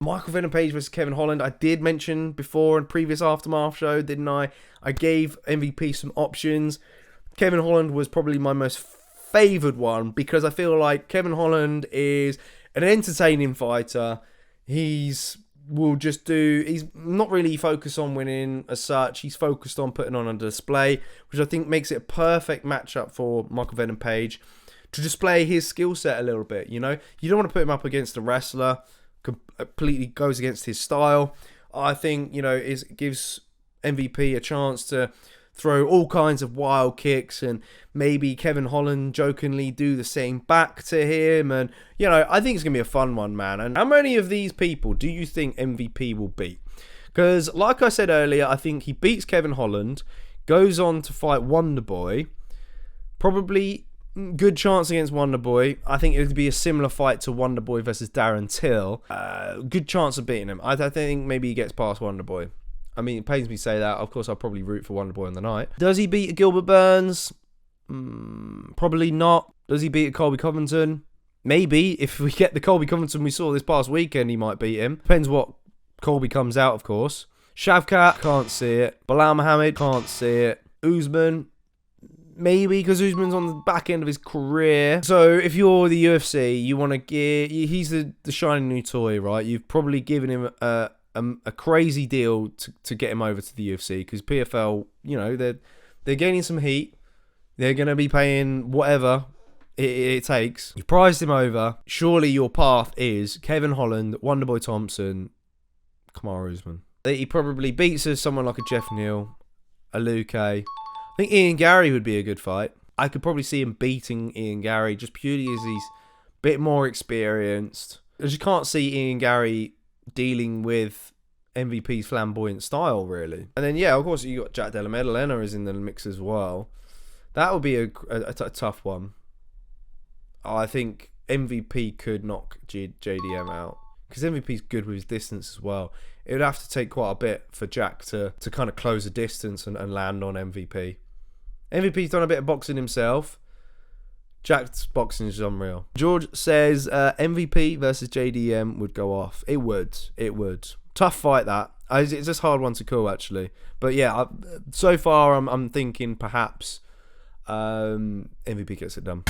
Michael Venum Page versus Kevin Holland. I did mention before in previous Aftermath show, didn't I? I gave MVP some options. Kevin Holland was probably my most favoured one because I feel like Kevin Holland is an entertaining fighter. He's not really focused on winning as such. He's focused on putting on a display, which I think makes it a perfect matchup for Michael Venum Page to display his skill set a little bit. You know, you don't want to put him up against a wrestler completely goes against his style. I think, you know, it gives MVP a chance to throw all kinds of wild kicks, and maybe Kevin Holland jokingly do the same back to him. And, you know, I think it's going to be a fun one, man. And how many of these people do you think MVP will beat? Because, like I said earlier, I think he beats Kevin Holland, goes on to fight Wonderboy, probably good chance against Wonderboy. I think it would be a similar fight to Wonderboy versus Darren Till. Good chance of beating him. I think maybe he gets past Wonderboy. I mean, it pains me to say that. Of course, I'll probably root for Wonderboy on the night. Does he beat Gilbert Burns? Probably not. Does he beat Colby Covington? Maybe. If we get the Colby Covington we saw this past weekend, he might beat him. Depends what Colby comes out, of course. Shavkat, can't see it. Bilal Muhammad, can't see it. Usman, maybe, because Usman's on the back end of his career. So if you're the UFC, you want to get... He's the shiny new toy, right? You've probably given him a crazy deal to get him over to the UFC, because PFL, you know, they're gaining some heat. They're going to be paying whatever it takes. You've prized him over. Surely your path is Kevin Holland, Wonderboy Thompson, Kamaru Usman. He probably beats someone like a Jeff Neal, a Luke. I think Ian Gary would be a good fight. I could probably see him beating Ian Gary just purely as he's a bit more experienced. I just can't see Ian Gary dealing with MVP's flamboyant style, really. And then, yeah, of course, you got Jack Della Maddalena is in the mix as well. That would be a tough one. I think MVP could knock JDM out, because MVP's good with his distance as well. It would have to take quite a bit for Jack to kind of close the distance and land on MVP. MVP's done a bit of boxing himself. Jack's boxing is unreal. George says MVP versus JDM would go off. It would. Tough fight, that. It's just a hard one to call, actually. But yeah, so far I'm thinking perhaps MVP gets it done.